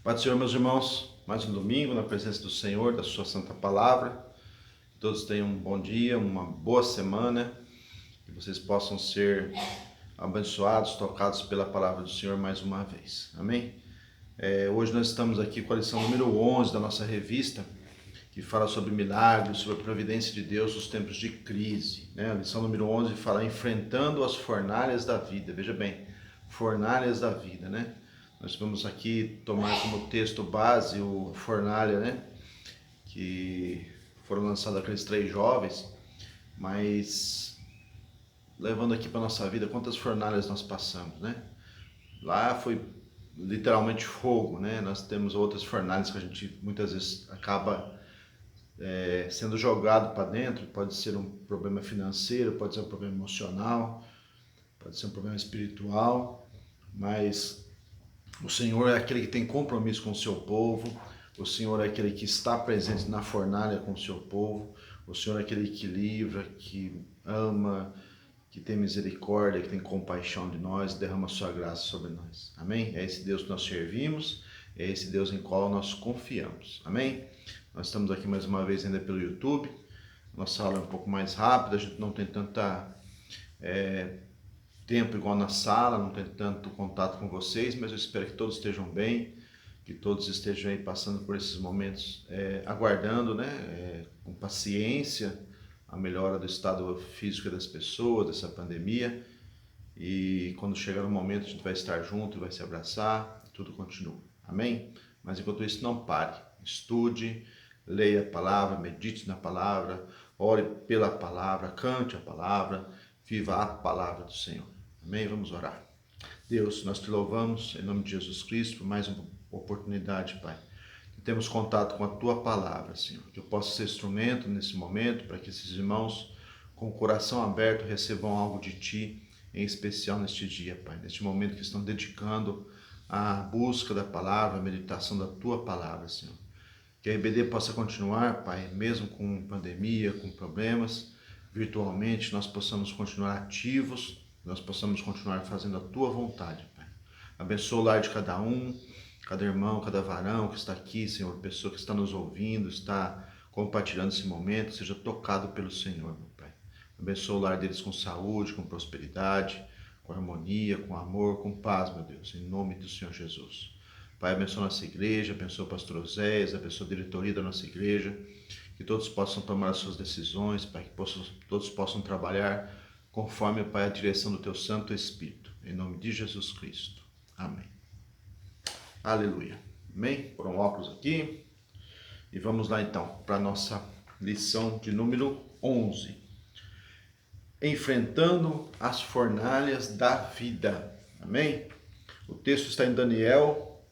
Pai do Senhor, meus irmãos, mais um domingo na presença do Senhor, da sua santa palavra. Que todos tenham um bom dia, uma boa semana, que vocês possam ser abençoados, tocados pela palavra do Senhor mais uma vez. Amém? Hoje nós estamos aqui com a lição número 11 da nossa revista, que fala sobre milagres, sobre a providência de Deus nos tempos de crise. A lição número 11 fala enfrentando as fornalhas da vida. Veja bem, fornalhas da vida, né? Nós vamos aqui tomar como texto base o Fornalha, que foram lançados aqueles 3 jovens, mas levando aqui para a nossa vida, quantas fornalhas nós passamos, né? Lá foi literalmente fogo, né? Nós temos outras fornalhas que a gente muitas vezes acaba sendo jogado para dentro. Pode ser um problema financeiro, pode ser um problema emocional, pode ser um problema espiritual, mas o Senhor é aquele que tem compromisso com o seu povo, o Senhor é aquele que está presente na fornalha com o seu povo, o Senhor é aquele que livra, que ama, que tem misericórdia, que tem compaixão de nós, derrama sua graça sobre nós. Amém? É esse Deus que nós servimos, é esse Deus em qual nós confiamos. Amém? Nós estamos aqui mais uma vez ainda pelo YouTube, nossa aula é um pouco mais rápida, a gente não tem tanta tempo igual na sala, não tem tanto contato com vocês, mas eu espero que todos estejam bem, que todos estejam aí passando por esses momentos, aguardando, com paciência, a melhora do estado físico das pessoas, dessa pandemia, e quando chegar o momento a gente vai estar junto, vai se abraçar, e tudo continua, amém? Mas enquanto isso, não pare, estude, leia a palavra, medite na palavra, ore pela palavra, cante a palavra, viva a palavra do Senhor. Amém? Vamos orar. Deus, nós te louvamos em nome de Jesus Cristo por mais uma oportunidade, Pai. Que temos contato com a tua palavra, Senhor. Que eu possa ser instrumento nesse momento para que esses irmãos com o coração aberto recebam algo de ti, em especial neste dia, Pai. Neste momento que estão dedicando à busca da palavra, à meditação da tua palavra, Senhor. Que a IBD possa continuar, Pai, mesmo com pandemia, com problemas, virtualmente, nós possamos continuar ativos, nós possamos continuar fazendo a tua vontade, Pai. Abençoa o lar de cada um, cada irmão, cada varão que está aqui, Senhor, pessoa que está nos ouvindo, está compartilhando esse momento, seja tocado pelo Senhor, meu Pai. Abençoa o lar deles com saúde, com prosperidade, com harmonia, com amor, com paz, meu Deus, em nome do Senhor Jesus. Pai, abençoa a nossa igreja, abençoa o pastor Oséias, abençoa a diretoria da nossa igreja, que todos possam tomar as suas decisões, Pai, que todos possam trabalhar conforme, Pai, a direção do Teu Santo Espírito. Em nome de Jesus Cristo. Amém. Aleluia. Amém? Por um óculos aqui. E vamos lá então para a nossa lição de número 11. Enfrentando as fornalhas da vida. Amém? O texto está em Daniel,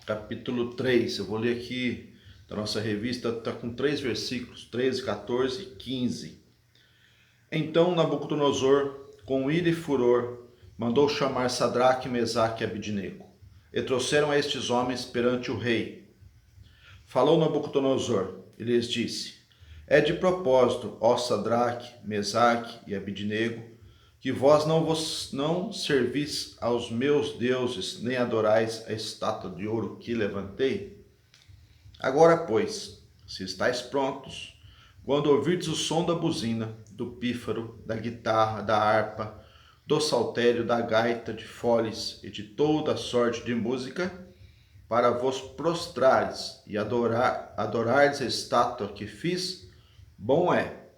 capítulo 3. Eu vou ler aqui da nossa revista, está com 3 versículos, 13, 14 e 15. Então Nabucodonosor, com ira e furor, mandou chamar Sadraque, Mesaque e Abidnego, e trouxeram a estes homens perante o rei. Falou Nabucodonosor e lhes disse: É de propósito, ó Sadraque, Mesaque e Abidnego, que vós não servis aos meus deuses, nem adorais a estátua de ouro que levantei? Agora, pois, se estáis prontos, quando ouvirdes o som da buzina, do pífaro, da guitarra, da harpa, do saltério, da gaita, de foles e de toda sorte de música, para vos prostrares e adorardes a estátua que fiz, bom é.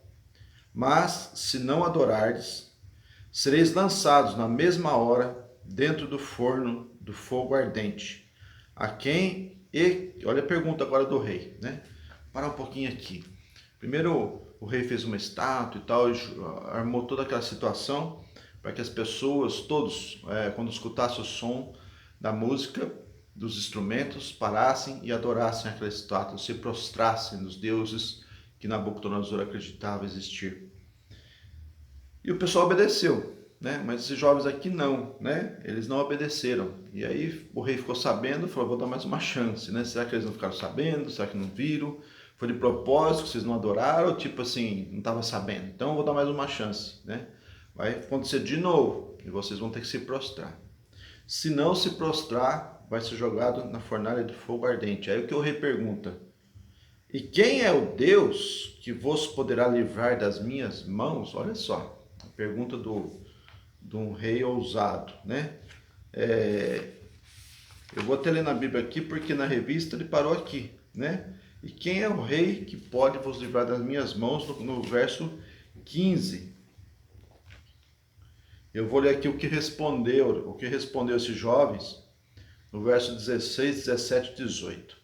Mas, se não adorardes, sereis lançados na mesma hora dentro do forno do fogo ardente. Olha a pergunta agora do rei, Para um pouquinho aqui. Primeiro, o rei fez uma estátua e tal, armou toda aquela situação para que as pessoas, todos, quando escutassem o som da música, dos instrumentos, parassem e adorassem aquela estátua, se prostrassem nos deuses que Nabucodonosor acreditava existir. E o pessoal obedeceu, Mas esses jovens aqui não, Eles não obedeceram. E aí o rei ficou sabendo, falou: vou dar mais uma chance, Será que eles não ficaram sabendo? Será que não viram? Foi de propósito que vocês não adoraram? Tipo assim, não estava sabendo. Então eu vou dar mais uma chance, Vai acontecer de novo e vocês vão ter que se prostrar. Se não se prostrar, vai ser jogado na fornalha de fogo ardente. Aí o que o rei pergunta? E quem é o Deus que vos poderá livrar das minhas mãos? Olha só, a pergunta de um rei ousado, né? Eu vou até ler na Bíblia aqui, porque na revista ele parou aqui, né? E quem é o rei que pode vos livrar das minhas mãos? No verso 15. Eu vou ler aqui o que respondeu esses jovens, no verso 16, 17 e 18.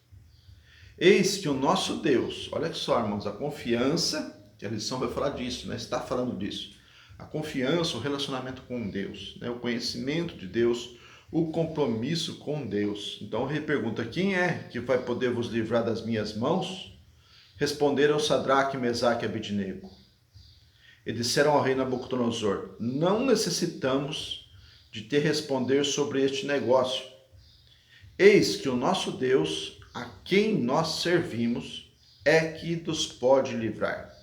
Eis que o nosso Deus, olha só, irmãos, a confiança, que a lição vai falar disso, né? Está falando disso. A confiança, o relacionamento com Deus, né? O conhecimento de Deus, o compromisso com Deus. Então o rei pergunta, quem é que vai poder vos livrar das minhas mãos? Responderam Sadraque, Mesaque e Abednego. E disseram ao rei Nabucodonosor, não necessitamos de te responder sobre este negócio. Eis que o nosso Deus, a quem nós servimos, é que nos pode livrar.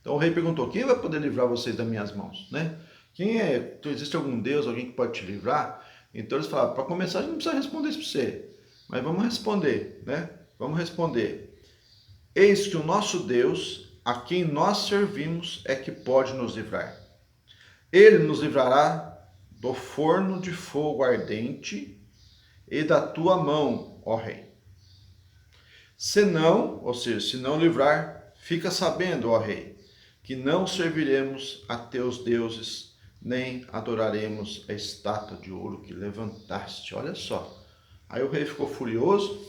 Então o rei perguntou, quem vai poder livrar vocês das minhas mãos? Né? Quem é? Então, existe algum Deus, alguém que pode te livrar? Então eles falaram, para começar a gente não precisa responder isso para você, mas vamos responder, né? Vamos responder. Eis que o nosso Deus, a quem nós servimos, é que pode nos livrar. Ele nos livrará do forno de fogo ardente e da tua mão, ó rei. Se não, ou seja, se não livrar, fica sabendo, ó rei, que não serviremos a teus deuses, nem adoraremos a estátua de ouro que levantaste. Olha só. Aí o rei ficou furioso,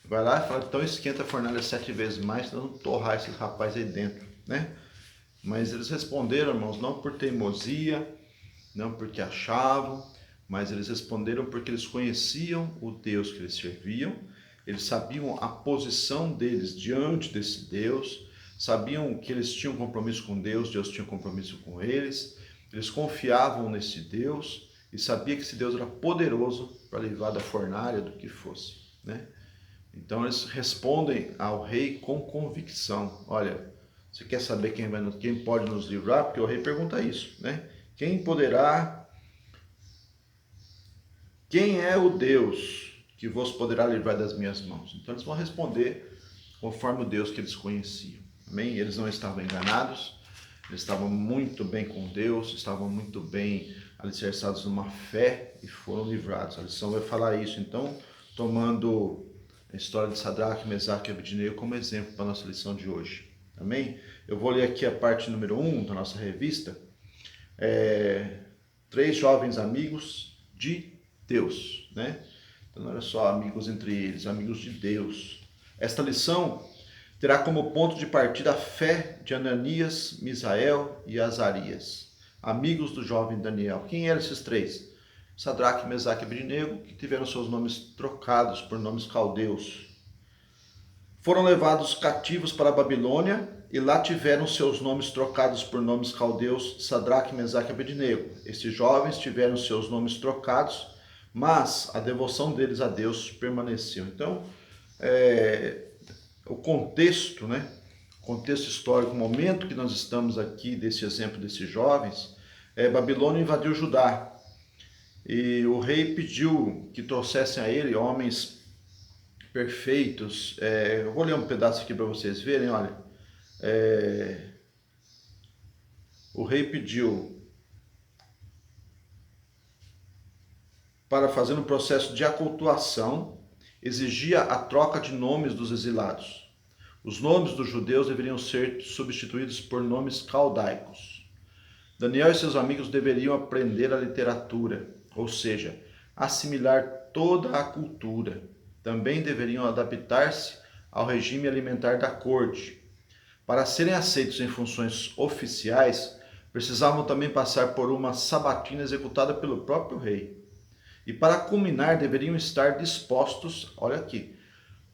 vai lá e fala, então esquenta a fornalha 7 vezes mais, senão não torrar esses rapazes aí dentro, né? Mas eles responderam, irmãos, não por teimosia, não porque achavam, mas eles responderam porque eles conheciam o Deus que eles serviam, eles sabiam a posição deles diante desse Deus, sabiam que eles tinham compromisso com Deus, Deus tinha compromisso com eles, eles confiavam nesse Deus e sabiam que esse Deus era poderoso para livrar da fornalha do que fosse, né? Então eles respondem ao rei com convicção. Olha, você quer saber quem pode nos livrar? Porque o rei pergunta isso, né? Quem é o Deus que vos poderá livrar das minhas mãos? Então eles vão responder conforme o Deus que eles conheciam. Amém? Eles não estavam enganados, eles estavam muito bem com Deus, estavam muito bem alicerçados numa fé e foram livrados. A lição vai falar isso. Então, tomando a história de Sadraque, Mesaque e Abednego como exemplo para a nossa lição de hoje. Amém? Eu vou ler aqui a parte número 1 da nossa revista. 3 jovens amigos de Deus, né? Então não era só amigos entre eles, amigos de Deus. Esta lição terá como ponto de partida a fé de Ananias, Misael e Azarias, amigos do jovem Daniel. Quem eram esses 3? Sadraque, Mesaque e Abednego, que tiveram seus nomes trocados por nomes caldeus. Foram levados cativos para a Babilônia e lá tiveram seus nomes trocados por nomes caldeus, Sadraque, Mesaque e Abednego. Esses jovens tiveram seus nomes trocados, mas a devoção deles a Deus permaneceu. Então, o contexto, né? O contexto histórico, o momento que nós estamos aqui, desse exemplo desses jovens, Babilônia invadiu Judá. E o rei pediu que trouxessem a ele homens perfeitos. Eu vou ler um pedaço aqui para vocês verem, olha. O rei pediu para fazer um processo de aculturação, exigia a troca de nomes dos exilados. Os nomes dos judeus deveriam ser substituídos por nomes caldaicos. Daniel e seus amigos deveriam aprender a literatura, ou seja, assimilar toda a cultura. Também deveriam adaptar-se ao regime alimentar da corte. Para serem aceitos em funções oficiais, precisavam também passar por uma sabatina executada pelo próprio rei. E para culminar, deveriam estar dispostos, olha aqui,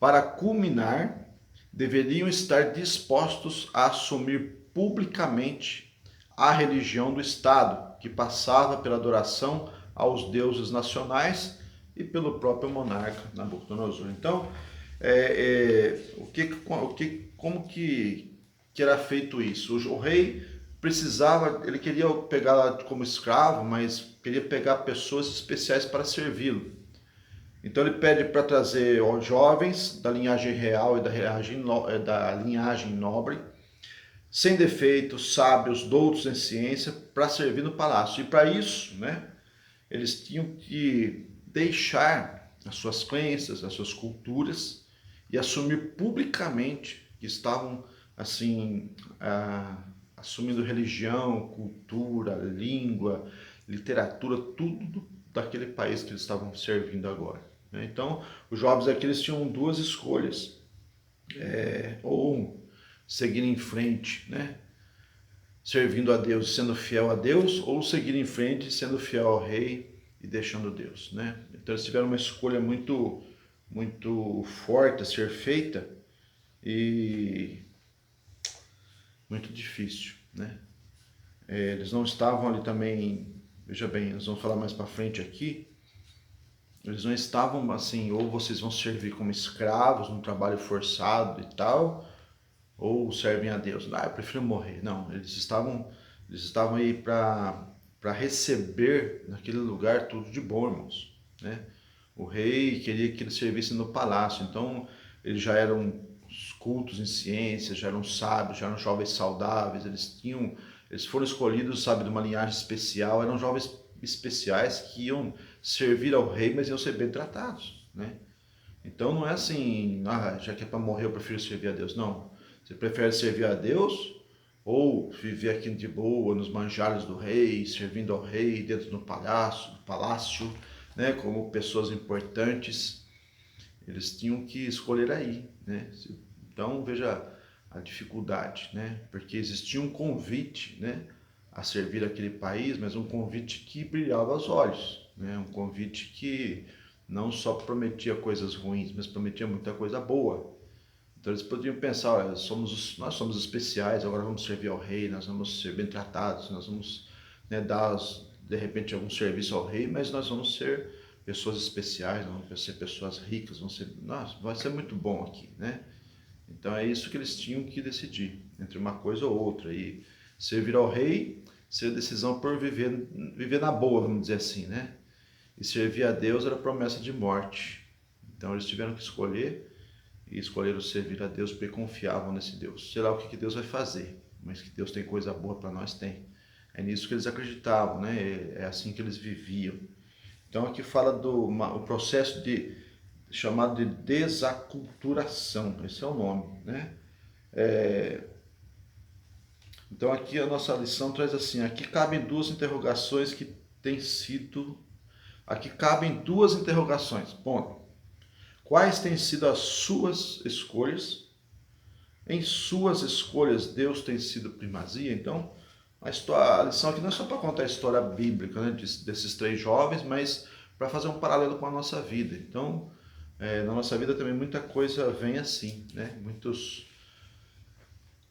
para culminar, deveriam estar dispostos a assumir publicamente a religião do Estado, que passava pela adoração aos deuses nacionais e pelo próprio monarca Nabucodonosor. Então, como que era feito isso? O rei precisava, ele queria pegá-la como escravo, mas queria pegar pessoas especiais para servi-lo. Então ele pede para trazer jovens da linhagem real e da linhagem nobre, sem defeitos, sábios, doutos em ciência, para servir no palácio. E para isso, né, eles tinham que deixar as suas crenças, as suas culturas e assumir publicamente que estavam assim assumindo religião, cultura, língua, literatura, tudo daquele país que eles estavam servindo agora. Então, os jovens aqui eles tinham duas escolhas, ou seguir em frente, né, servindo a Deus, sendo fiel a Deus, ou seguir em frente, sendo fiel ao rei e deixando Deus, né? Então eles tiveram uma escolha muito forte a ser feita e muito difícil, né? Eles não estavam ali também, veja bem, nós vamos falar mais para frente aqui, eles não estavam assim, ou vocês vão servir como escravos num trabalho forçado e tal, ou servem a Deus. Eu prefiro morrer. Não, eles estavam aí para receber naquele lugar tudo de bom, irmãos, né? O rei queria que eles servissem no palácio, então eles já eram cultos em ciência, já eram sábios, já eram jovens saudáveis, eles foram escolhidos, sabe, de uma linhagem especial, eram jovens especiais que iam servir ao rei, mas iam ser bem tratados, né? Então não é assim, já que é para morrer eu prefiro servir a Deus. Não, você prefere servir a Deus ou viver aqui de boa, nos manjares do rei, servindo ao rei dentro do palácio, né, como pessoas importantes. Eles tinham que escolher aí, né? Então veja a dificuldade, né? Porque existia um convite, né, a servir aquele país, mas um convite que brilhava aos olhos, né? Um convite que não só prometia coisas ruins, mas prometia muita coisa boa. Então eles poderiam pensar, olha, nós somos especiais, agora vamos servir ao rei, nós vamos ser bem tratados, nós vamos, né, dar de repente algum serviço ao rei, mas nós vamos ser pessoas especiais, vamos ser pessoas ricas, vai ser muito bom aqui, né? Então é isso que eles tinham que decidir, entre uma coisa ou outra. E servir ao rei ser decisão por viver na boa, vamos dizer assim, né? E servir a Deus era promessa de morte. Então eles tiveram que escolher, e escolheram servir a Deus porque confiavam nesse Deus. Sei lá o que Deus vai fazer, mas que Deus tem coisa boa para nós, tem. É nisso que eles acreditavam, né? É assim que eles viviam. Então aqui fala o processo chamado de desaculturação, esse é o nome, né? Então aqui a nossa lição traz assim, aqui cabem duas interrogações que têm sido... Aqui cabem duas interrogações, ponto. Quais têm sido as suas escolhas? Em suas escolhas, Deus tem sido primazia? Então, a lição aqui não é só para contar a história bíblica, né, desses três jovens, mas para fazer um paralelo com a nossa vida. Então, na nossa vida também muita coisa vem assim, né? Muitos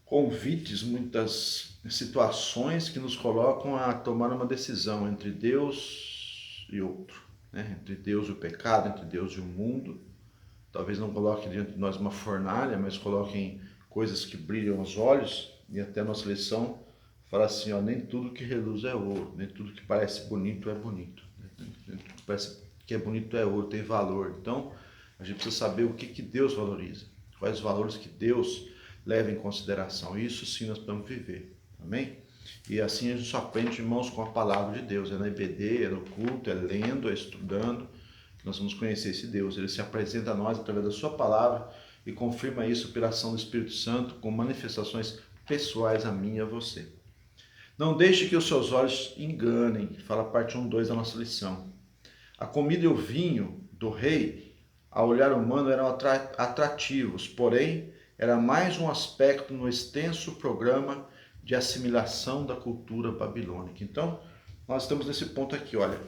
convites, muitas situações que nos colocam a tomar uma decisão entre Deus e outro, né? Entre Deus e o pecado, entre Deus e o mundo. Talvez não coloque diante de nós uma fornalha, mas coloquem coisas que brilham aos olhos. E até a nossa lição fala assim, ó, nem tudo que reluz é ouro, nem tudo que parece bonito é bonito. Nem tudo que parece que é bonito é ouro, tem valor. Então, a gente precisa saber o que Deus valoriza, quais os valores que Deus leva em consideração. Isso sim nós podemos viver, amém? E assim a gente só aprende, irmãos, com a palavra de Deus. É na IBD, é no culto, é lendo, é estudando, que nós vamos conhecer esse Deus. Ele se apresenta a nós através da sua palavra e confirma isso pela ação do Espírito Santo com manifestações pessoais a mim e a você. Não deixe que os seus olhos enganem, fala a parte 1:2 da nossa lição. A comida e o vinho do rei, ao olhar humano, eram atrativos, porém, era mais um aspecto no extenso programa de assimilação da cultura babilônica. Então, nós estamos nesse ponto aqui, olha,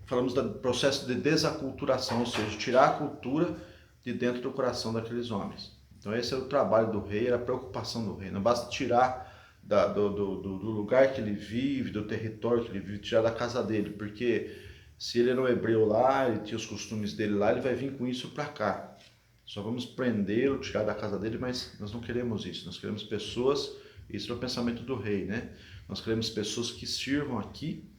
falamos do processo de desaculturação, ou seja, tirar a cultura de dentro do coração daqueles homens. Então esse é o trabalho do rei, era a preocupação do rei. Não basta tirar do lugar que ele vive, do território que ele vive, tirar da casa dele, porque se ele era um hebreu lá, ele tinha os costumes dele lá, ele vai vir com isso para cá. Só vamos prendê-lo, tirar da casa dele, mas nós não queremos isso. Nós queremos pessoas, isso é o pensamento do rei, né? Nós queremos pessoas que sirvam aqui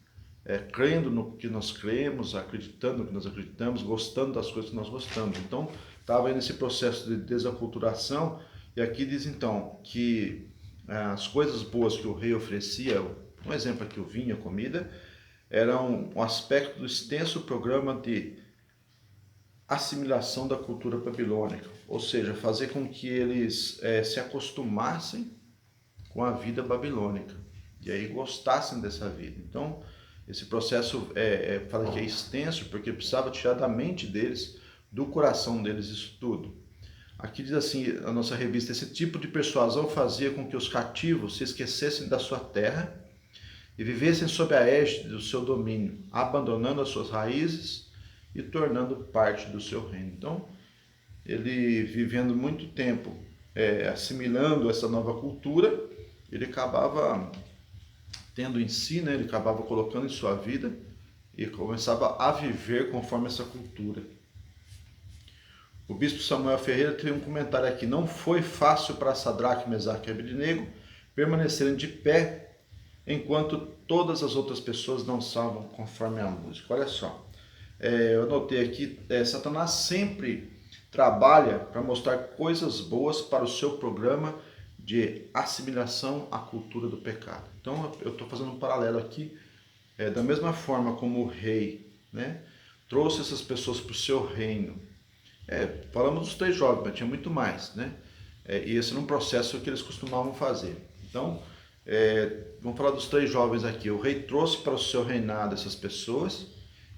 crendo no que nós cremos, acreditando no que nós acreditamos, gostando das coisas que nós gostamos. Então, estava aí nesse processo de desaculturação, e aqui diz então que as coisas boas que o rei oferecia, um exemplo aqui, o vinho, a comida, era um aspecto do extenso programa de assimilação da cultura babilônica, ou seja, fazer com que eles se acostumassem com a vida babilônica e aí gostassem dessa vida. Então, esse processo fala que é extenso porque precisava tirar da mente deles, do coração deles isso tudo. Aqui diz assim, a nossa revista, esse tipo de persuasão fazia com que os cativos se esquecessem da sua terra e vivessem sob a égide do seu domínio, abandonando as suas raízes e tornando parte do seu reino. Então, ele vivendo muito tempo assimilando essa nova cultura, ele acabava tendo em si, né, ele acabava colocando em sua vida e começava a viver conforme essa cultura. O bispo Samuel Ferreira tem um comentário aqui: não foi fácil para Sadraque, Mesaque e Abednego permanecerem de pé enquanto todas as outras pessoas dançavam conforme a música. Olha só, eu anotei aqui, Satanás sempre trabalha para mostrar coisas boas para o seu programa de assimilação à cultura do pecado. Então eu estou fazendo um paralelo aqui, da mesma forma como o rei, né, trouxe essas pessoas para o seu reino. Falamos dos 3 jovens, mas tinha muito mais, né? E esse era um processo que eles costumavam fazer. Então, vamos falar dos 3 jovens aqui. O rei trouxe para o seu reinado essas pessoas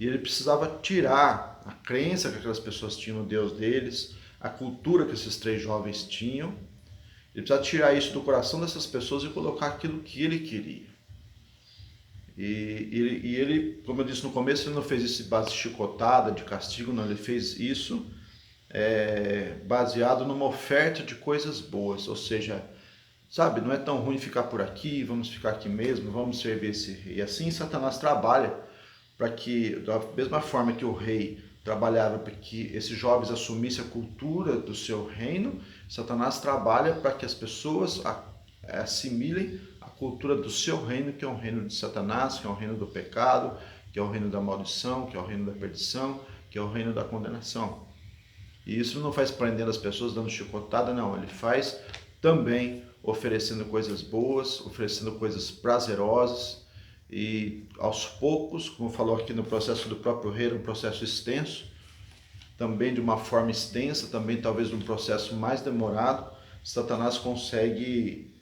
e ele precisava tirar a crença que aquelas pessoas tinham no Deus deles, a cultura que esses 3 jovens tinham. Ele precisava tirar isso do coração dessas pessoas e colocar aquilo que ele queria. E ele, como eu disse no começo, ele não fez isso base chicotada, de castigo, não. Ele fez isso baseado numa oferta de coisas boas, ou seja, sabe, não é tão ruim ficar por aqui, vamos ficar aqui mesmo, vamos servir esse rei. E assim Satanás trabalha para que, da mesma forma que o rei trabalhava para que esses jovens assumissem a cultura do seu reino, Satanás trabalha para que as pessoas assimilem a cultura do seu reino, que é o reino de Satanás, que é o reino do pecado, que é o reino da maldição, que é o reino da perdição, que é o reino da condenação. E isso não faz prendendo as pessoas, dando chicotada, não. Ele faz também oferecendo coisas boas, oferecendo coisas prazerosas. E aos poucos, como falou aqui no processo do próprio rei, um processo extenso, também de uma forma extensa, também talvez de um processo mais demorado, Satanás consegue,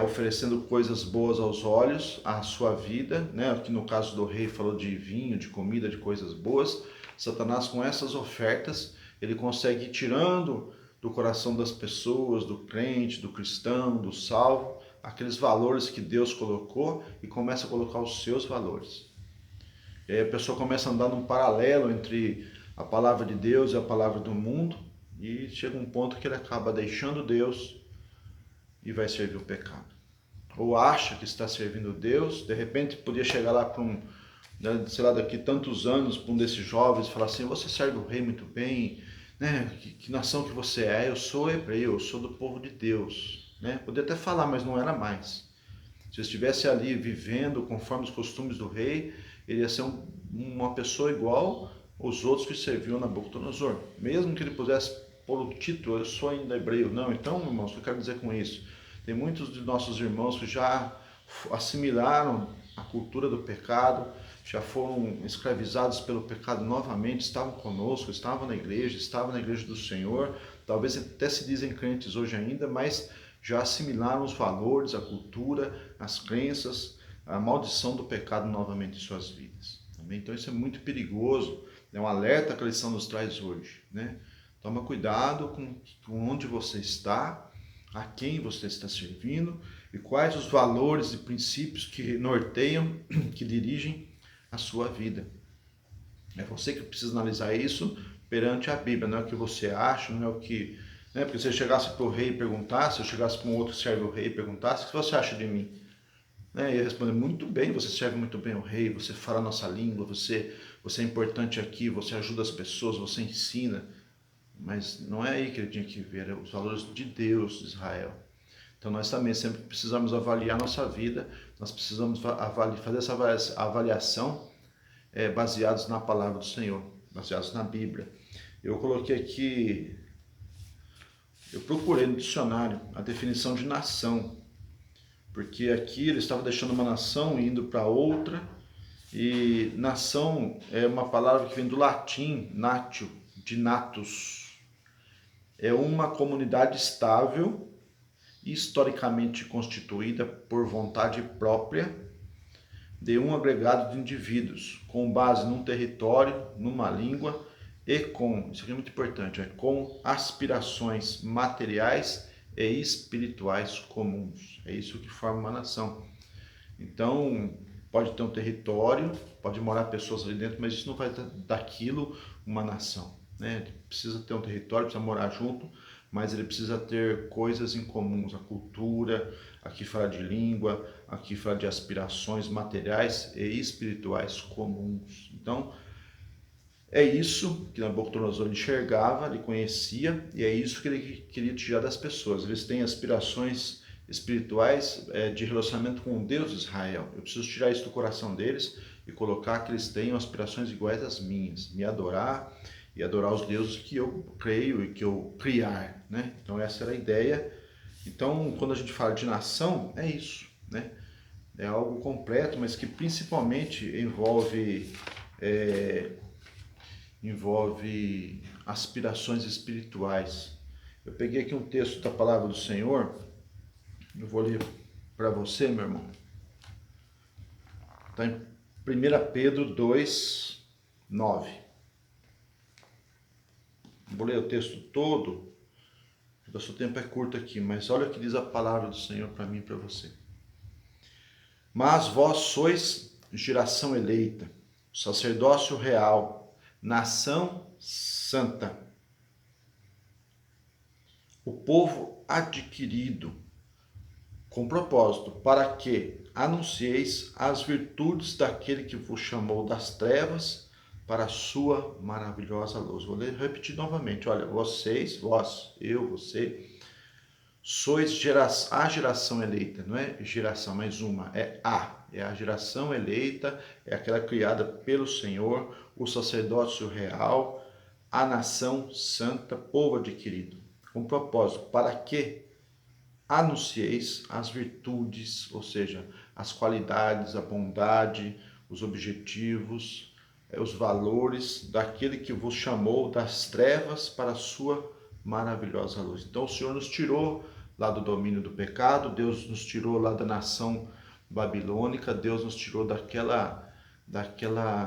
oferecendo coisas boas aos olhos, à sua vida, né? Aqui no caso do rei falou de vinho, de comida, de coisas boas. Satanás, com essas ofertas, ele consegue ir tirando do coração das pessoas, do crente, do cristão, do salvo, aqueles valores que Deus colocou e começa a colocar os seus valores. E aí a pessoa começa a andar num paralelo entre a palavra de Deus e a palavra do mundo e chega um ponto que ele acaba deixando Deus e vai servir o pecado. Ou acha que está servindo Deus, de repente podia chegar lá para sei lá, daqui tantos anos, para um desses jovens e falar assim: você serve o rei muito bem, né? Que nação que você é? Eu sou hebreu, eu sou do povo de Deus, né? Podia até falar, mas não era mais. Se eu estivesse ali vivendo conforme os costumes do rei, ele ia ser uma pessoa igual aos outros que serviam Nabucodonosor. Mesmo que ele pudesse pôr o título, eu sou ainda hebreu. Não, então, irmãos, o que eu quero dizer com isso? Tem muitos de nossos irmãos que já assimilaram a cultura do pecado, já foram escravizados pelo pecado novamente, estavam conosco, estavam na igreja do Senhor, talvez até se dizem crentes hoje ainda, mas já assimilaram os valores, a cultura, as crenças, a maldição do pecado novamente em suas vidas. Amém? Então isso é muito perigoso, é um alerta que a lição nos traz hoje, né? Toma cuidado com onde você está, a quem você está servindo e quais os valores e princípios que norteiam, que dirigem a sua vida. É você que precisa analisar isso perante a Bíblia, não é o que você acha, não é o que... Né? Porque se eu chegasse para o rei e perguntasse, se eu chegasse para um outro que serve o rei e perguntasse: o que você acha de mim? Né? Eu ia responder: muito bem, você serve muito bem o rei, você fala a nossa língua, você é importante aqui, você ajuda as pessoas, você ensina. Mas não é aí que ele tinha que ver, é os valores de Deus, de Israel. Então nós também sempre precisamos avaliar nossa vida, nós precisamos fazer essa avaliação baseados na palavra do Senhor, baseados na Bíblia. Eu coloquei aqui, eu procurei no dicionário a definição de nação, porque aqui ele estava deixando uma nação e indo para outra, e nação é uma palavra que vem do latim, natio, de natus. É uma comunidade estável, historicamente constituída por vontade própria de um agregado de indivíduos, com base num território, numa língua e com, isso aqui é muito importante, com aspirações materiais e espirituais comuns. É isso que forma uma nação. Então, pode ter um território, pode morar pessoas ali dentro, mas isso não faz daquilo uma nação, né? Ele precisa ter um território, precisa morar junto, mas ele precisa ter coisas em comuns, a cultura, aqui fala de língua, aqui fala de aspirações materiais e espirituais comuns. Então, é isso que Nabucodonosor enxergava, ele conhecia, e é isso que ele queria tirar das pessoas. Eles têm aspirações espirituais de relacionamento com o Deus de Israel. Eu preciso tirar isso do coração deles e colocar que eles tenham aspirações iguais às minhas, me adorar e adorar os deuses que eu creio e que eu criar, né? Então essa era a ideia. Então quando a gente fala de nação, é isso, né? É algo completo, mas que principalmente envolve aspirações espirituais. Eu peguei aqui um texto da palavra do Senhor, eu vou ler para você, meu irmão. Está em 1 Pedro 2, 9. Vou ler o texto todo, o nosso tempo é curto aqui, mas olha o que diz a palavra do Senhor para mim e para você. Mas vós sois geração eleita, sacerdócio real, nação santa, o povo adquirido, com propósito, para que anuncieis as virtudes daquele que vos chamou das trevas para a sua maravilhosa luz. Vou repetir novamente. Olha, vocês, vós, eu, você, sois a geração eleita. Não é geração, mais uma, é a geração eleita, é aquela criada pelo Senhor, o sacerdócio real, a nação santa, povo adquirido. Com propósito, para que anuncieis as virtudes, ou seja, as qualidades, a bondade, os objetivos, os valores daquele que vos chamou das trevas para a sua maravilhosa luz. Então o Senhor nos tirou lá do domínio do pecado, Deus nos tirou lá da nação babilônica, Deus nos tirou daquela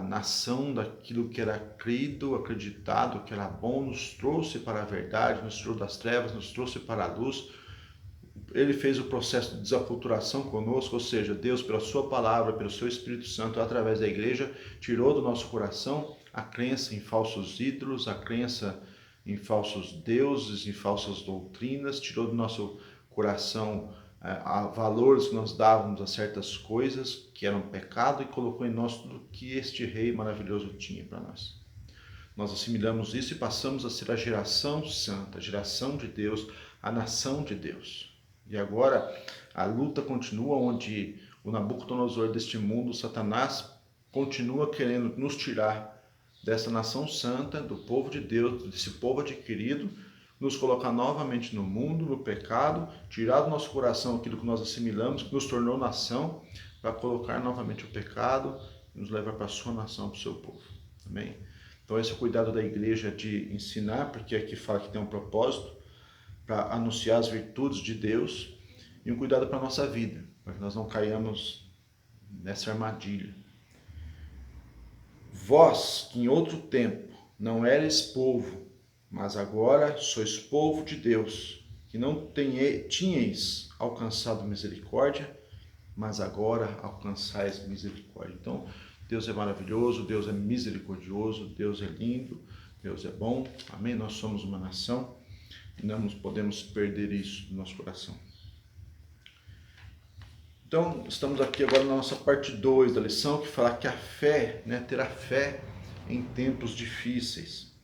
nação, daquilo que era crido, acreditado, que era bom, nos trouxe para a verdade, nos tirou das trevas, nos trouxe para a luz. Ele fez o processo de desaculturação conosco, ou seja, Deus, pela sua palavra, pelo seu Espírito Santo, através da igreja, tirou do nosso coração a crença em falsos ídolos, a crença em falsos deuses, em falsas doutrinas, tirou do nosso coração valores que nós dávamos a certas coisas que eram pecado e colocou em nós tudo que este Rei maravilhoso tinha para nós. Nós assimilamos isso e passamos a ser a geração santa, a geração de Deus, a nação de Deus. E agora a luta continua, onde o Nabucodonosor deste mundo, Satanás, continua querendo nos tirar dessa nação santa, do povo de Deus, desse povo adquirido, nos colocar novamente no mundo, no pecado, tirar do nosso coração aquilo que nós assimilamos, que nos tornou nação, para colocar novamente o pecado e nos levar para a sua nação, para o seu povo. Amém? Então esse é o cuidado da igreja de ensinar, porque aqui fala que tem um propósito, para anunciar as virtudes de Deus, e um cuidado para a nossa vida, para que nós não caiamos nessa armadilha. Vós, que em outro tempo não eres povo, mas agora sois povo de Deus, que não tinhais alcançado misericórdia, mas agora alcançais misericórdia. Então, Deus é maravilhoso, Deus é misericordioso, Deus é lindo, Deus é bom. Amém? Nós somos uma nação e não podemos perder isso no nosso coração. Então, estamos aqui agora na nossa parte 2 da lição, que fala que a fé, ter a fé em tempos difíceis.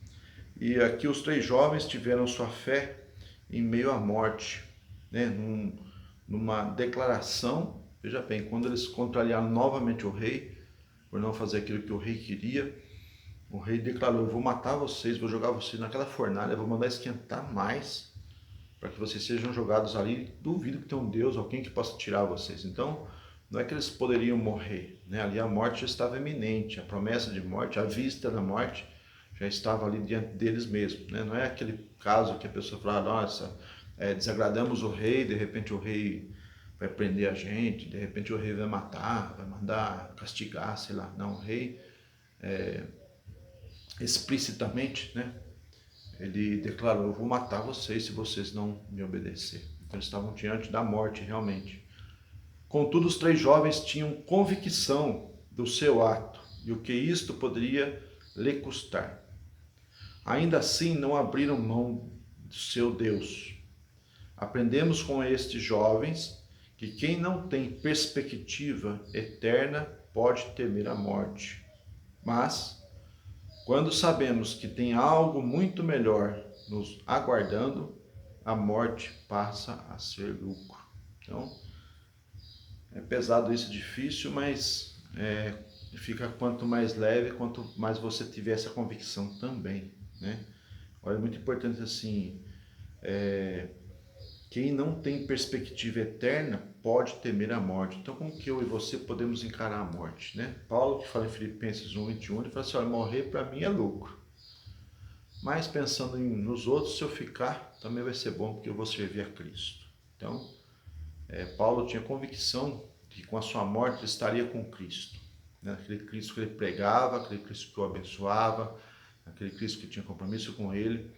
E aqui os 3 jovens tiveram sua fé em meio à morte, numa declaração. Veja bem, quando eles contrariaram novamente o rei, por não fazer aquilo que o rei queria, o rei declarou: eu vou matar vocês, vou jogar vocês naquela fornalha, vou mandar esquentar mais, para que vocês sejam jogados ali. Duvido que tenha um Deus, alguém que possa tirar vocês. Então, não é que eles poderiam morrer, né? Ali a morte já estava iminente, a promessa de morte, a vista da morte já estava ali diante deles mesmos, né? Não é aquele caso que a pessoa fala: nossa, desagradamos o rei, de repente o rei vai prender a gente, de repente o rei vai matar, vai mandar castigar, sei lá. Não, o rei explicitamente, né? Ele declarou: eu vou matar vocês se vocês não me obedecerem. Então eles estavam diante da morte realmente. Contudo, os 3 jovens tinham convicção do seu ato e o que isto poderia lhe custar. Ainda assim, não abriram mão do seu Deus. Aprendemos com estes jovens que quem não tem perspectiva eterna pode temer a morte. Mas, quando sabemos que tem algo muito melhor nos aguardando, a morte passa a ser lucro. Então, é pesado isso, difícil, mas fica quanto mais leve, quanto mais você tiver essa convicção também, né? Olha, é muito importante assim, quem não tem perspectiva eterna pode temer a morte. Então, como que eu e você podemos encarar a morte, né? Paulo, que fala em Filipenses 1:21, ele fala assim: olha, morrer para mim é lucro. Mas pensando nos outros, se eu ficar, também vai ser bom, porque eu vou servir a Cristo. Então, Paulo tinha convicção de que com a sua morte ele estaria com Cristo, né? Aquele Cristo que ele pregava, aquele Cristo que o abençoava, aquele Cristo que tinha compromisso com ele.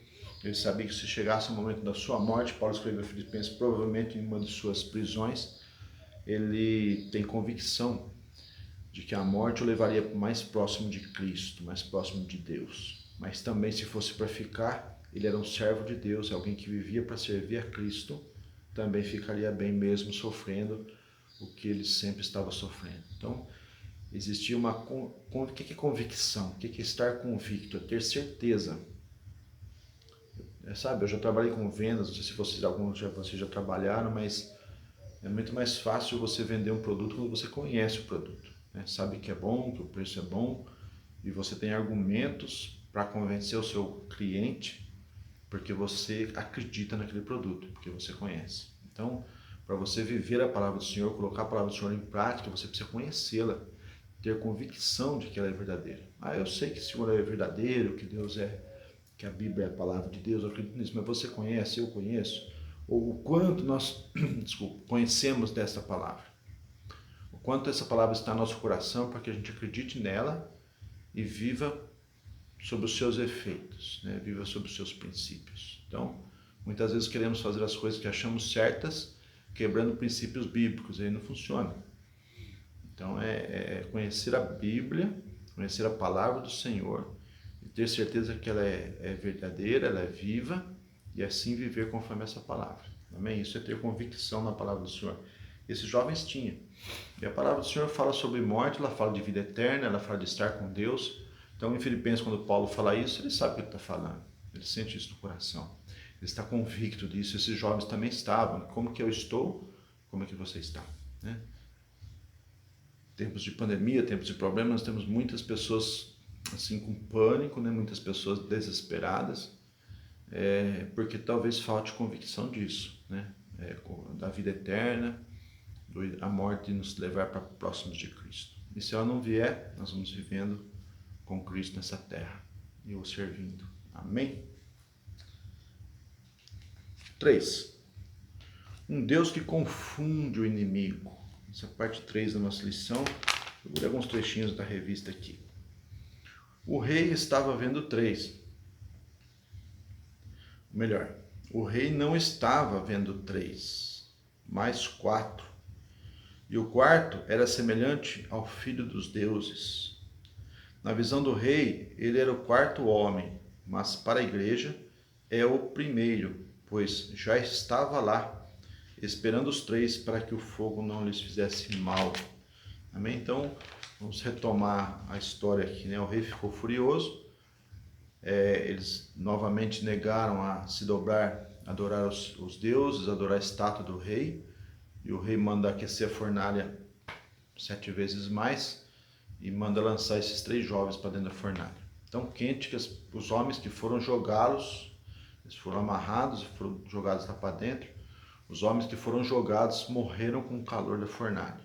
Ele sabia que se chegasse o momento da sua morte, Paulo escreveu a Filipenses provavelmente em uma de suas prisões, ele tem convicção de que a morte o levaria mais próximo de Cristo, mais próximo de Deus. Mas também, se fosse para ficar, ele era um servo de Deus, alguém que vivia para servir a Cristo, também ficaria bem mesmo sofrendo o que ele sempre estava sofrendo. Então, existia uma... O que é convicção? O que é estar convicto? É ter certeza. Sabe, eu já trabalhei com vendas, não sei se alguns de vocês já trabalharam, mas é muito mais fácil você vender um produto quando você conhece o produto, né? Sabe que é bom, que o preço é bom, e você tem argumentos para convencer o seu cliente, porque você acredita naquele produto, porque você conhece. Então, para você viver a palavra do Senhor, colocar a palavra do Senhor em prática, você precisa conhecê-la, ter convicção de que ela é verdadeira. Eu sei que o Senhor é verdadeiro, que Deus que a Bíblia é a palavra de Deus, eu acredito nisso, mas você conhece, eu conheço, ou o quanto nós conhecemos dessa palavra, o quanto essa palavra está no nosso coração para que a gente acredite nela e viva sobre os seus efeitos, né? Viva sobre os seus princípios. Então, muitas vezes queremos fazer as coisas que achamos certas, quebrando princípios bíblicos, aí não funciona. Então, conhecer a Bíblia, conhecer a palavra do Senhor, ter certeza que ela é verdadeira, ela é viva, e assim viver conforme essa palavra. Amém? Isso é ter convicção na palavra do Senhor. Esses jovens tinham. E a palavra do Senhor fala sobre morte, ela fala de vida eterna, ela fala de estar com Deus. Então, em Filipenses, quando Paulo fala isso, ele sabe o que ele está falando. Ele sente isso no coração. Ele está convicto disso. Esses jovens também estavam. Como que eu estou? Como é que você está? Né? Tempos de pandemia, tempos de problemas, nós temos muitas pessoas assim com pânico, né? Muitas pessoas desesperadas, porque talvez falte convicção disso, né? Da vida eterna, a morte nos levar para próximos de Cristo. E se ela não vier, nós vamos vivendo com Cristo nessa terra e o servindo. Amém? 3. Um Deus que confunde o inimigo. Essa é a parte 3 da nossa lição. Eu vou ler alguns trechinhos da revista aqui. O rei estava vendo 3. Melhor, o rei não estava vendo 3, mas 4. E o quarto era semelhante ao filho dos deuses. Na visão do rei, ele era o quarto homem, mas para a igreja é o primeiro, pois já estava lá, esperando os 3 para que o fogo não lhes fizesse mal. Amém? Então, vamos retomar a história aqui, né? O rei ficou furioso, eles novamente negaram a se dobrar, adorar os deuses, adorar a estátua do rei, e o rei manda aquecer a fornalha 7 vezes mais e manda lançar esses 3 jovens para dentro da fornalha. Tão quente que os homens que foram jogá-los, eles foram amarrados e foram jogados lá para dentro. Os homens que foram jogados morreram com o calor da fornalha.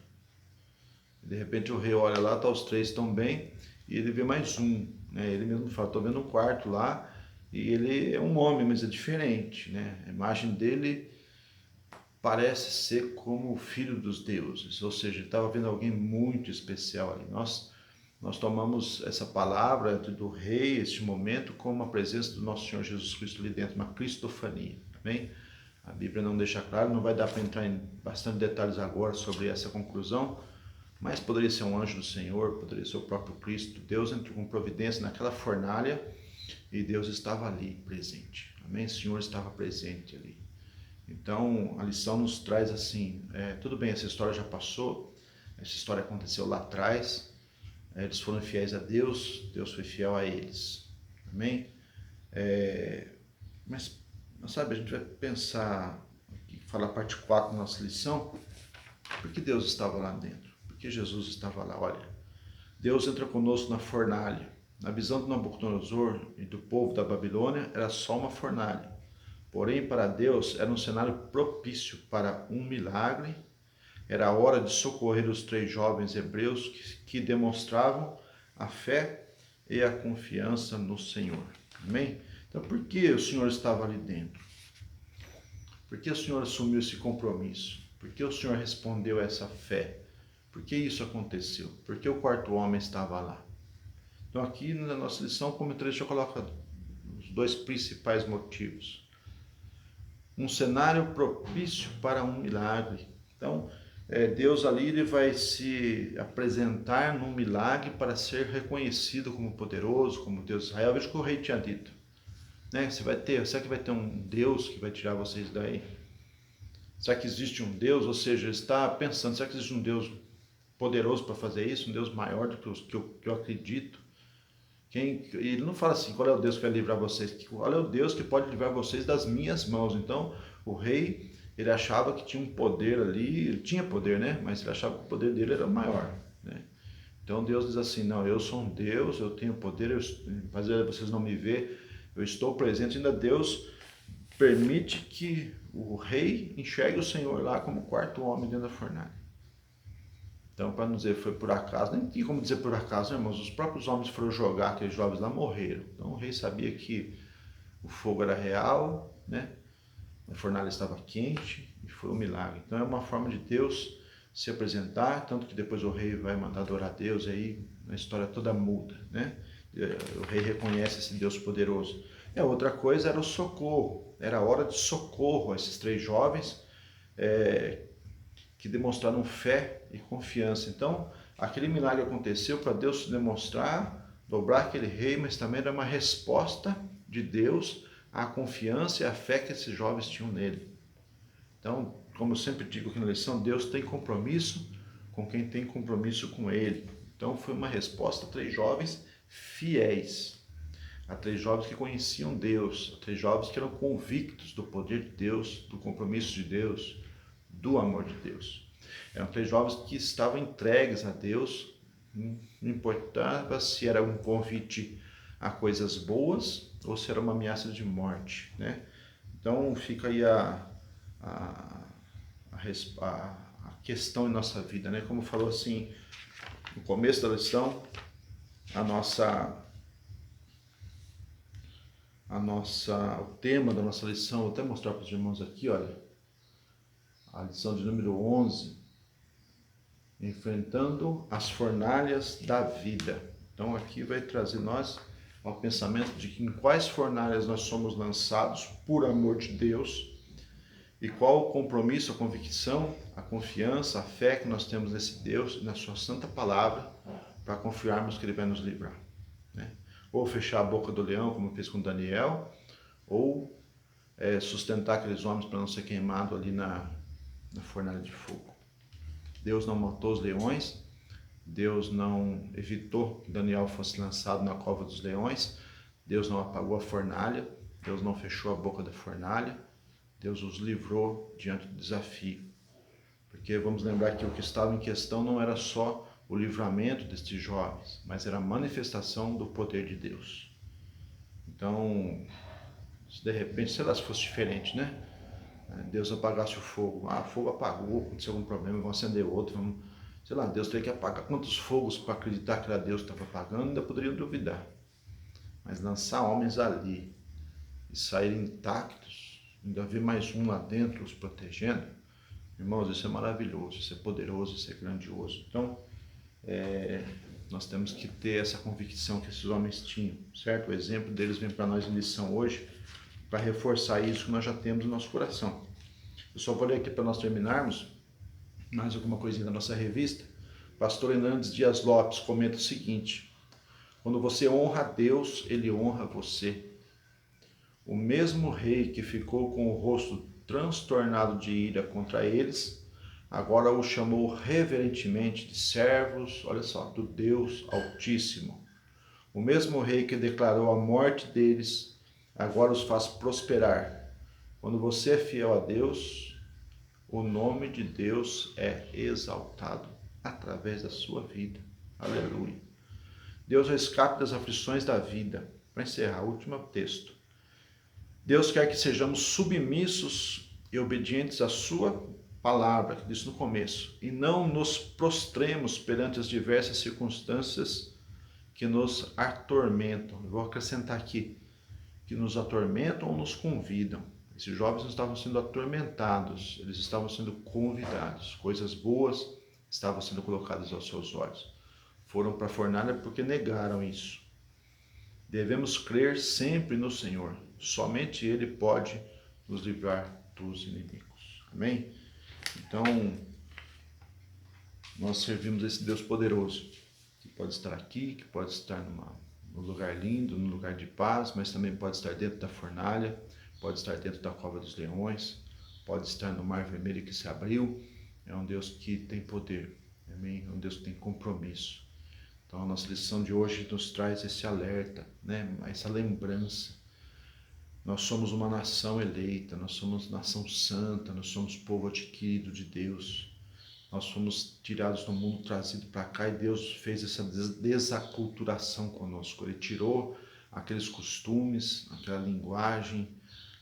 De repente o rei olha lá, tá, os 3 estão bem, e ele vê mais um, né? Ele mesmo fala, estou vendo um quarto lá, e ele é um homem, mas é diferente, né? A imagem dele parece ser como o filho dos deuses, ou seja, ele estava vendo alguém muito especial ali. Nós tomamos essa palavra do rei, este momento, como a presença do nosso Senhor Jesus Cristo ali dentro, uma cristofania, amém? A Bíblia não deixa claro, não vai dar para entrar em bastante detalhes agora sobre essa conclusão, mas poderia ser um anjo do Senhor, poderia ser o próprio Cristo. Deus entrou com providência naquela fornalha e Deus estava ali presente, amém? O Senhor estava presente ali. Então, a lição nos traz assim, tudo bem, essa história já passou, essa história aconteceu lá atrás, eles foram fiéis a Deus, Deus foi fiel a eles, amém? Mas, sabe, a gente vai pensar, falar a parte 4 da nossa lição, por que Deus estava lá dentro? Por que Jesus estava lá? Olha, Deus entra conosco na fornalha. Na visão de Nabucodonosor e do povo da Babilônia, era só uma fornalha. Porém, para Deus, era um cenário propício para um milagre. Era a hora de socorrer os 3 jovens hebreus que demonstravam a fé e a confiança no Senhor. Amém? Então, por que o Senhor estava ali dentro? Por que o Senhor assumiu esse compromisso? Por que o Senhor respondeu a essa fé? Por que isso aconteceu? Por que o 4º homem estava lá? Então, aqui na nossa lição, como comentarista coloca os 2 principais motivos. Um cenário propício para um milagre. Então, Deus ali ele vai se apresentar num milagre para ser reconhecido como poderoso, como Deus de Israel. Veja o que o rei tinha dito. Né? Será que vai ter um Deus que vai tirar vocês daí? Será que existe um Deus? Ou seja, ele está pensando, será que existe um Deus poderoso para fazer isso? Um Deus maior do que eu acredito? Ele não fala assim, qual é o Deus que vai livrar vocês? Qual é o Deus que pode livrar vocês das minhas mãos? Então, o rei, ele achava que tinha um poder ali, ele tinha poder, né? Mas ele achava que o poder dele era maior, né? Então, Deus diz assim, não, eu sou um Deus, eu tenho poder, apesar de vocês não me ver, eu estou presente. Ainda Deus permite que o rei enxergue o Senhor lá como 4º homem dentro da fornalha. Então, para não dizer foi por acaso, nem tem como dizer por acaso, né, irmãos? Os próprios homens foram jogar aqueles jovens lá, morreram. Então, o rei sabia que o fogo era real, né? A fornalha estava quente e foi um milagre. Então, é uma forma de Deus se apresentar, tanto que depois o rei vai mandar adorar a Deus, e aí a história toda muda, né? O rei reconhece esse Deus poderoso. E a outra coisa era o socorro, era a hora de socorro a esses 3 jovens, que demonstraram fé e confiança. Então, aquele milagre aconteceu para Deus se demonstrar, dobrar aquele rei, mas também era uma resposta de Deus à confiança e à fé que esses jovens tinham nele. Então, como eu sempre digo aqui na lição, Deus tem compromisso com quem tem compromisso com Ele. Então, foi uma resposta a 3 jovens fiéis, a 3 jovens que conheciam Deus, a 3 jovens que eram convictos do poder de Deus, do compromisso de Deus, do amor de Deus. Eram 3 jovens que estavam entregues a Deus, não importava se era um convite a coisas boas ou se era uma ameaça de morte, né? Então fica aí a questão em nossa vida, né? Como falou assim no começo da lição, o tema da nossa lição, vou até mostrar para os irmãos aqui, olha, a lição de número 11, enfrentando as fornalhas da vida. Então aqui vai trazer nós ao pensamento de que em quais fornalhas nós somos lançados por amor de Deus e qual o compromisso, a convicção, a confiança, a fé que nós temos nesse Deus e na sua santa palavra para confiarmos que Ele vai nos livrar, né? Ou fechar a boca do leão, como fez com Daniel, ou sustentar aqueles homens para não ser queimado ali na fornalha de fogo. Deus não matou os leões, Deus não evitou que Daniel fosse lançado na cova dos leões, Deus não apagou a fornalha, Deus não fechou a boca da fornalha, Deus os livrou diante do desafio. Porque vamos lembrar que o que estava em questão não era só o livramento destes jovens, mas era a manifestação do poder de Deus. Então, se de repente, sei lá, se fosse diferente, né? Deus apagasse o fogo. Ah, o fogo apagou, aconteceu algum problema, vamos acender outro, vamos... Sei lá, Deus teria que apagar quantos fogos para acreditar que era Deus que estava apagando, ainda poderiam duvidar. Mas lançar homens ali e saírem intactos, ainda ver mais um lá dentro os protegendo, irmãos, isso é maravilhoso, isso é poderoso, isso é grandioso. Então, nós temos que ter essa convicção que esses homens tinham, certo? O exemplo deles vem para nós em lição hoje, para reforçar isso que nós já temos no nosso coração. Eu só vou ler aqui para nós terminarmos, mais alguma coisinha da nossa revista. Pastor Hernandes Dias Lopes comenta o seguinte: quando você honra a Deus, Ele honra você. O mesmo rei que ficou com o rosto transtornado de ira contra eles, agora o chamou reverentemente de servos, olha só, do Deus Altíssimo. O mesmo rei que declarou a morte deles, agora os faz prosperar. Quando você é fiel a Deus, o nome de Deus é exaltado através da sua vida. Aleluia. Deus é o escape das aflições da vida. Para encerrar, o último texto. Deus quer que sejamos submissos e obedientes à sua palavra, que disse no começo, e não nos prostremos perante as diversas circunstâncias que nos atormentam. Eu vou acrescentar aqui, que nos atormentam ou nos convidam. Esses jovens não estavam sendo atormentados, eles estavam sendo convidados. Coisas boas estavam sendo colocadas aos seus olhos. Foram para a fornalha porque negaram isso. Devemos crer sempre no Senhor. Somente Ele pode nos livrar dos inimigos. Amém? Então, nós servimos esse Deus poderoso, que pode estar aqui, que pode estar num lugar lindo, num lugar de paz, mas também pode estar dentro da fornalha, pode estar dentro da cova dos leões, pode estar no mar vermelho que se abriu. É um Deus que tem poder, amém? É um Deus que tem compromisso. Então a nossa lição de hoje nos traz esse alerta, né? Essa lembrança. Nós somos uma nação eleita, nós somos nação santa, nós somos povo adquirido de Deus. Nós fomos tirados do mundo, trazidos para cá, e Deus fez essa desaculturação conosco. Ele tirou aqueles costumes, aquela linguagem,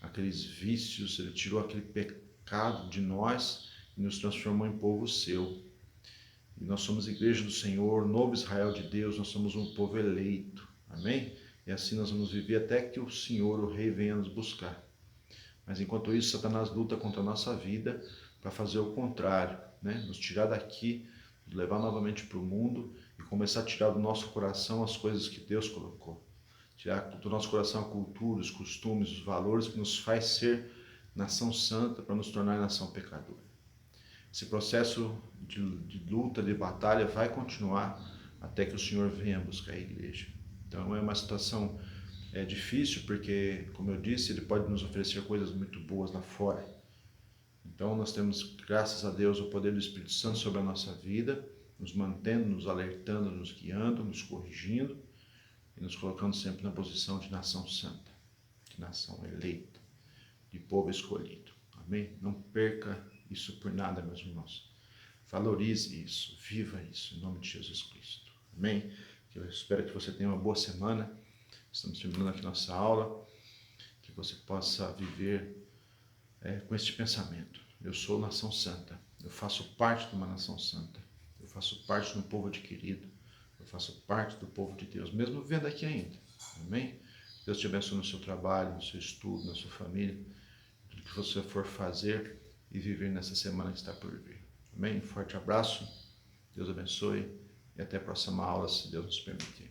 aqueles vícios, Ele tirou aquele pecado de nós e nos transformou em povo seu. E nós somos igreja do Senhor, novo Israel de Deus, nós somos um povo eleito. Amém? E assim nós vamos viver até que o Senhor, o Rei, venha nos buscar. Mas enquanto isso, Satanás luta contra a nossa vida para fazer o contrário, né? Nos tirar daqui, nos levar novamente para o mundo e começar a tirar do nosso coração as coisas que Deus colocou. Tirar do nosso coração a cultura, os costumes, os valores que nos faz ser nação santa para nos tornar nação pecadora. Esse processo de luta, de batalha vai continuar até que o Senhor venha buscar a igreja. Então é uma situação difícil porque, como eu disse, Ele pode nos oferecer coisas muito boas lá fora. Então nós temos, graças a Deus, o poder do Espírito Santo sobre a nossa vida, nos mantendo, nos alertando, nos guiando, nos corrigindo e nos colocando sempre na posição de nação santa, de nação eleita, de povo escolhido. Amém? Não perca isso por nada, meus irmãos. Valorize isso, viva isso, em nome de Jesus Cristo. Amém? Eu espero que você tenha uma boa semana. Estamos terminando aqui nossa aula. Que você possa viver com este pensamento. Eu sou nação santa. Eu faço parte de uma nação santa. Eu faço parte de um povo adquirido. Eu faço parte do povo de Deus, mesmo vivendo aqui ainda. Amém? Deus te abençoe no seu trabalho, no seu estudo, na sua família. Tudo que você for fazer e viver nessa semana que está por vir. Amém? Forte abraço. Deus abençoe. E até a próxima aula, se Deus nos permitir.